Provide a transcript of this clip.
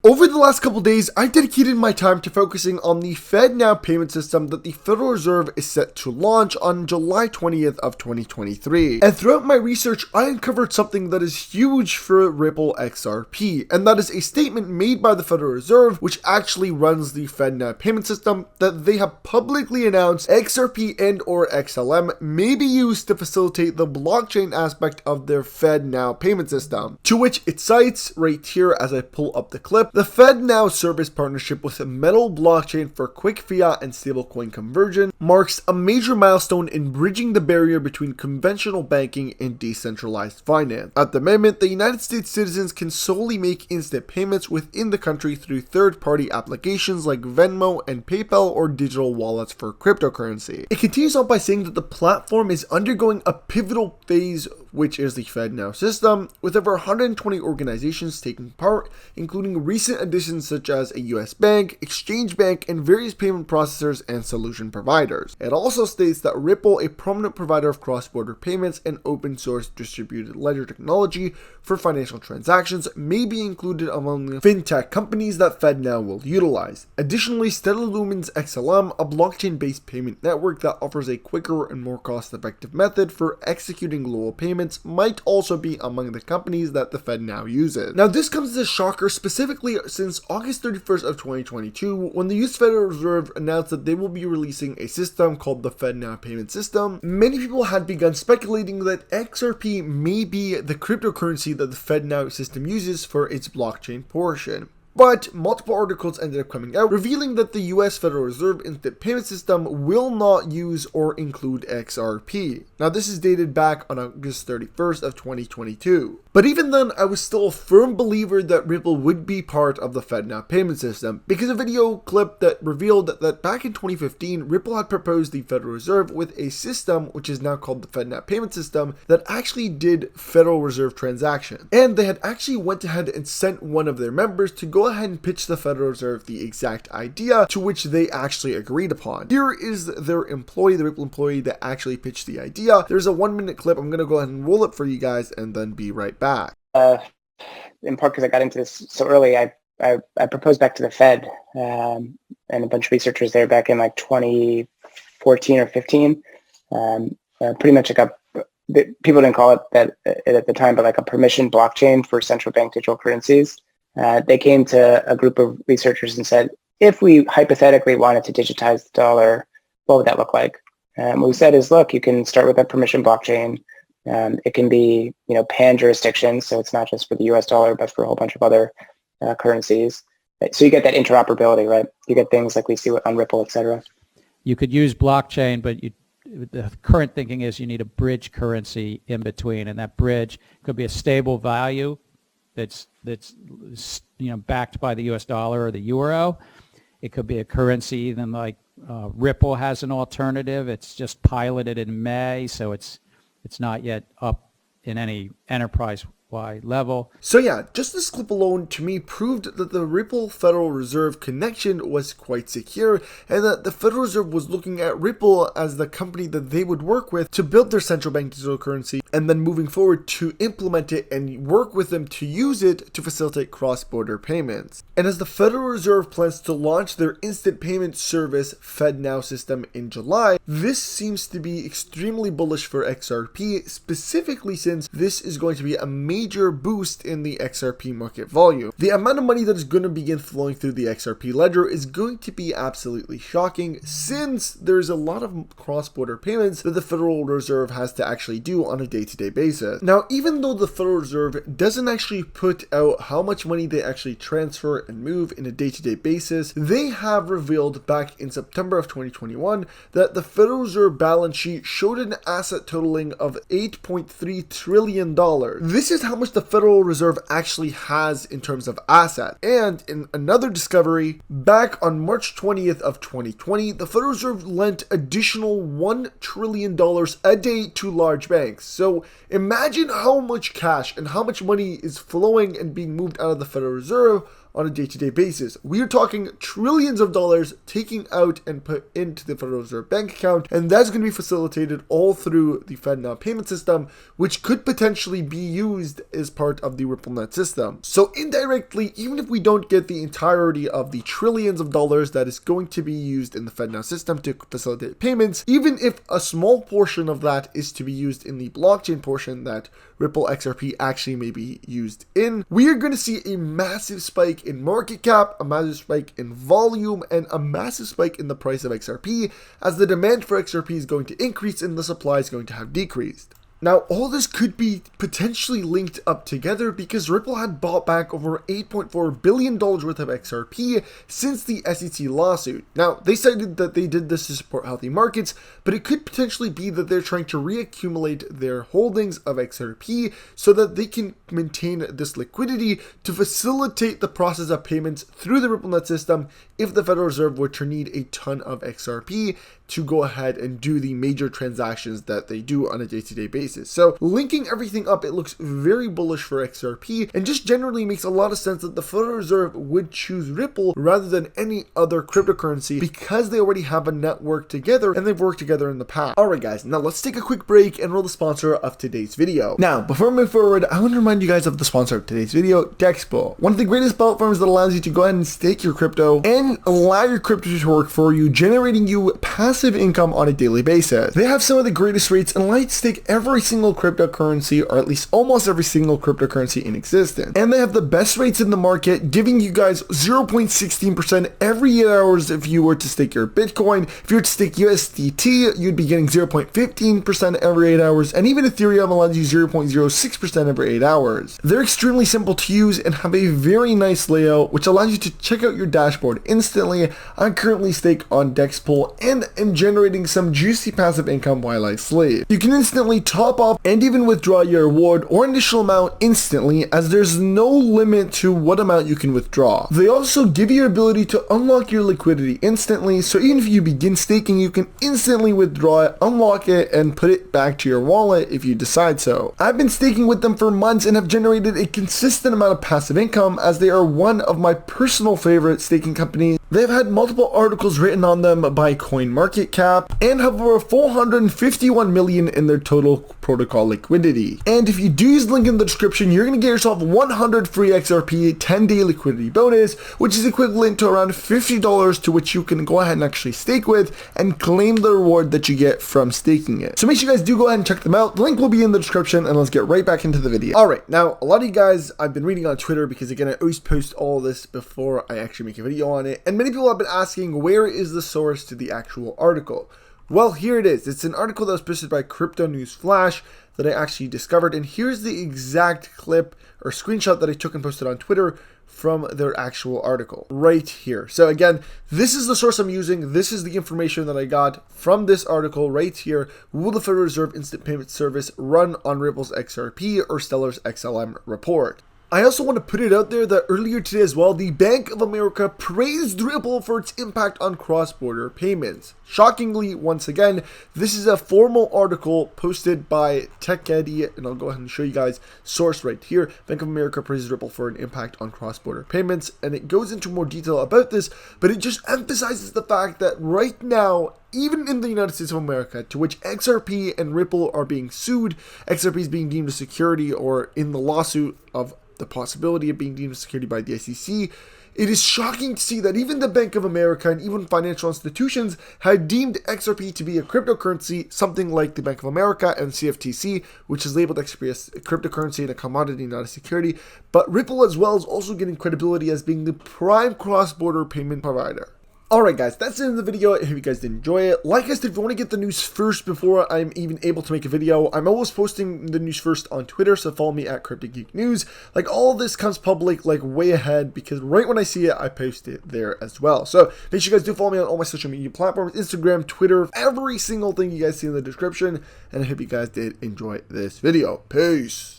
Over the last couple days, I dedicated my time to focusing on the FEDNOW payment system that the Federal Reserve is set to launch on July 20th of 2023. And throughout my research, I uncovered something that is huge for Ripple XRP, and that is a statement made by the Federal Reserve, which actually runs the FEDNOW payment system, that they have publicly announced XRP and or XLM may be used to facilitate the blockchain aspect of their FEDNOW payment system. To which it cites right here as I pull up the clip, the FEDNOW service partnership with Metal blockchain for quick fiat and stablecoin conversion marks a major milestone in bridging the barrier between conventional banking and decentralized finance. At the moment, the United States citizens can solely make instant payments within the country through third-party applications like Venmo and PayPal or digital wallets for cryptocurrency. It continues on by saying that the platform is undergoing a pivotal phase, which is the FEDNOW system, with over 120 organizations taking part, including recent additions such as a US bank, exchange bank, and various payment processors and solution providers. It also states that Ripple, a prominent provider of cross-border payments and open source distributed ledger technology for financial transactions, may be included among the fintech companies that FEDNOW will utilize. Additionally, Stellar Lumen's XLM, a blockchain-based payment network that offers a quicker and more cost-effective method for executing global payments, might also be among the companies that the FEDNOW uses. Now, this comes as a shocker, specifically since August 31st of 2022, when the US Federal Reserve announced that they will be releasing a system called the FEDNOW payment system. Many people had begun speculating that XRP may be the cryptocurrency that the FEDNOW system uses for its blockchain portion. But multiple articles ended up coming out revealing that the US Federal Reserve instant payment system will not use or include XRP. Now, this is dated back on August 31st of 2022. But even then, I was still a firm believer that Ripple would be part of the FEDNOW payment system, because a video clip that revealed that back in 2015, Ripple had proposed the Federal Reserve with a system which is now called the FEDNOW payment system that actually did Federal Reserve transactions. And they had actually went ahead and sent one of their members to go ahead and pitch the Federal Reserve the exact idea, to which they actually agreed upon. Here is their employee, the Ripple employee that actually pitched the idea. There's a 1-minute clip. I'm going to go ahead and roll it for you guys and then be right back. In part because I got into this so early, I proposed back to the Fed and a bunch of researchers there back in like 2014 or 15. Pretty much like people didn't call it that at the time, but like a permission blockchain for central bank digital currencies. They came to a group of researchers and said, if we hypothetically wanted to digitize the dollar, what would that look like? What we said is, look, you can start with a permission blockchain. It can be, pan-jurisdiction, so it's not just for the US dollar, but for a whole bunch of other currencies. So you get that interoperability, right? You get things like we see on Ripple, et cetera. You could use blockchain, but the current thinking is you need a bridge currency in between, and that bridge could be a stable value that's backed by the US dollar or the euro. It could be a currency even like Ripple has an alternative. It's just piloted in May, so it's not yet up in any enterprise-wide level. So yeah, just this clip alone to me proved that the Ripple Federal Reserve connection was quite secure, and that the Federal Reserve was looking at Ripple as the company that they would work with to build their central bank digital currency, and then moving forward to implement it and work with them to use it to facilitate cross-border payments. And as the Federal Reserve plans to launch their instant payment service FEDNOW system in July, this seems to be extremely bullish for XRP, specifically since this is going to be a major boost in the XRP market volume. The amount of money that is going to begin flowing through the XRP ledger is going to be absolutely shocking, since there's a lot of cross-border payments that the Federal Reserve has to actually do on a day-to-day basis. Now, even though the Federal Reserve doesn't actually put out how much money they actually transfer and move in a day-to-day basis, they have revealed back in September of 2021 that the Federal Reserve balance sheet showed an asset totaling of $8.3 trillion. This is how much the Federal Reserve actually has in terms of assets. And in another discovery, back on March 20th of 2020, the Federal Reserve lent additional $1 trillion a day to large banks. So imagine how much cash and how much money is flowing and being moved out of the Federal Reserve on a day-to-day basis. We are talking trillions of dollars taking out and put into the Federal Reserve bank account, and that's going to be facilitated all through the FEDNOW payment system, which could potentially be used as part of the RippleNet system. So indirectly, even if we don't get the entirety of the trillions of dollars that is going to be used in the FEDNOW system to facilitate payments, even if a small portion of that is to be used in the blockchain portion that Ripple XRP actually may be used in, we are going to see a massive spike in market cap, a massive spike in volume, and a massive spike in the price of XRP, as the demand for XRP is going to increase and the supply is going to have decreased. Now, all this could be potentially linked up together because Ripple had bought back over $8.4 billion worth of XRP since the SEC lawsuit. Now, they cited that they did this to support healthy markets, but it could potentially be that they're trying to reaccumulate their holdings of XRP so that they can maintain this liquidity to facilitate the process of payments through the RippleNet system if the Federal Reserve were to need a ton of XRP to go ahead and do the major transactions that they do on a day-to-day basis. So linking everything up, it looks very bullish for XRP and just generally makes a lot of sense that the Federal Reserve would choose Ripple rather than any other cryptocurrency because they already have a network together and they've worked together in the past. Alright guys, now let's take a quick break and roll the sponsor of today's video. Now, before we move forward, I want to remind you guys of the sponsor of today's video, Dexpool, one of the greatest platforms that allows you to go ahead and stake your crypto and allow your crypto to work for you, generating you passive income on a daily basis. They have some of the greatest rates and allow you to stake every single cryptocurrency, or at least almost every single cryptocurrency in existence. And they have the best rates in the market, giving you guys 0.16% every 8 hours if you were to stake your Bitcoin. If you were to stake USDT, you'd be getting 0.15% every 8 hours, and even Ethereum allows you 0.06% every 8 hours. They're extremely simple to use and have a very nice layout, which allows you to check out your dashboard instantly. I currently stake on Dexpool and am generating some juicy passive income while I sleep. You can instantly top up and even withdraw your reward or initial amount instantly, as there's no limit to what amount you can withdraw. They also give you the ability to unlock your liquidity instantly, so even if you begin staking, you can instantly withdraw it, unlock it, and put it back to your wallet if you decide so. I've been staking with them for months and have generated a consistent amount of passive income, as they are one of my personal favorite staking companies. They've had multiple articles written on them by CoinMarketCap and have over 451 million in their total protocol liquidity. And if you do use the link in the description, you're going to get yourself 100 free XRP 10-day liquidity bonus, which is equivalent to around $50, to which you can go ahead and actually stake with and claim the reward that you get from staking it. So make sure you guys do go ahead and check them out. The link will be in the description, and let's get right back into the video. Alright, now a lot of you guys I've been reading on Twitter, because again I always post all this before I actually make a video on it, and many people have been asking, where is the source to the actual article? Well, here it is. It's an article that was posted by Crypto News Flash that I actually discovered, and here's the exact clip or screenshot that I took and posted on Twitter from their actual article right here. So again, this is the source I'm using. This is the information that I got from this article right here. Will the Federal Reserve Instant Payment Service run on Ripple's XRP or Stellar's XLM report? I also want to put it out there that earlier today as well, the Bank of America praised Ripple for its impact on cross-border payments. Shockingly, once again, this is a formal article posted by TechEddie, and I'll go ahead and show you guys source right here. Bank of America praises Ripple for an impact on cross-border payments, and it goes into more detail about this, but it just emphasizes the fact that right now, even in the United States of America, to which XRP and Ripple are being sued, XRP is being deemed a security, or in the lawsuit of the possibility of being deemed a security by the SEC, it is shocking to see that even the Bank of America and even financial institutions had deemed XRP to be a cryptocurrency, something like the Bank of America and CFTC, which has labeled XRP as a cryptocurrency and a commodity, not a security. But Ripple as well is also getting credibility as being the prime cross-border payment provider. Alright guys, that's the end of the video. I hope you guys did enjoy it. Like I said, if you want to get the news first before I'm even able to make a video, I'm always posting the news first on Twitter, so follow me at Geek News. Like, all of this comes public like way ahead, because right when I see it, I post it there as well. So make sure you guys do follow me on all my social media platforms, Instagram, Twitter, every single thing you guys see in the description. And I hope you guys did enjoy this video. Peace.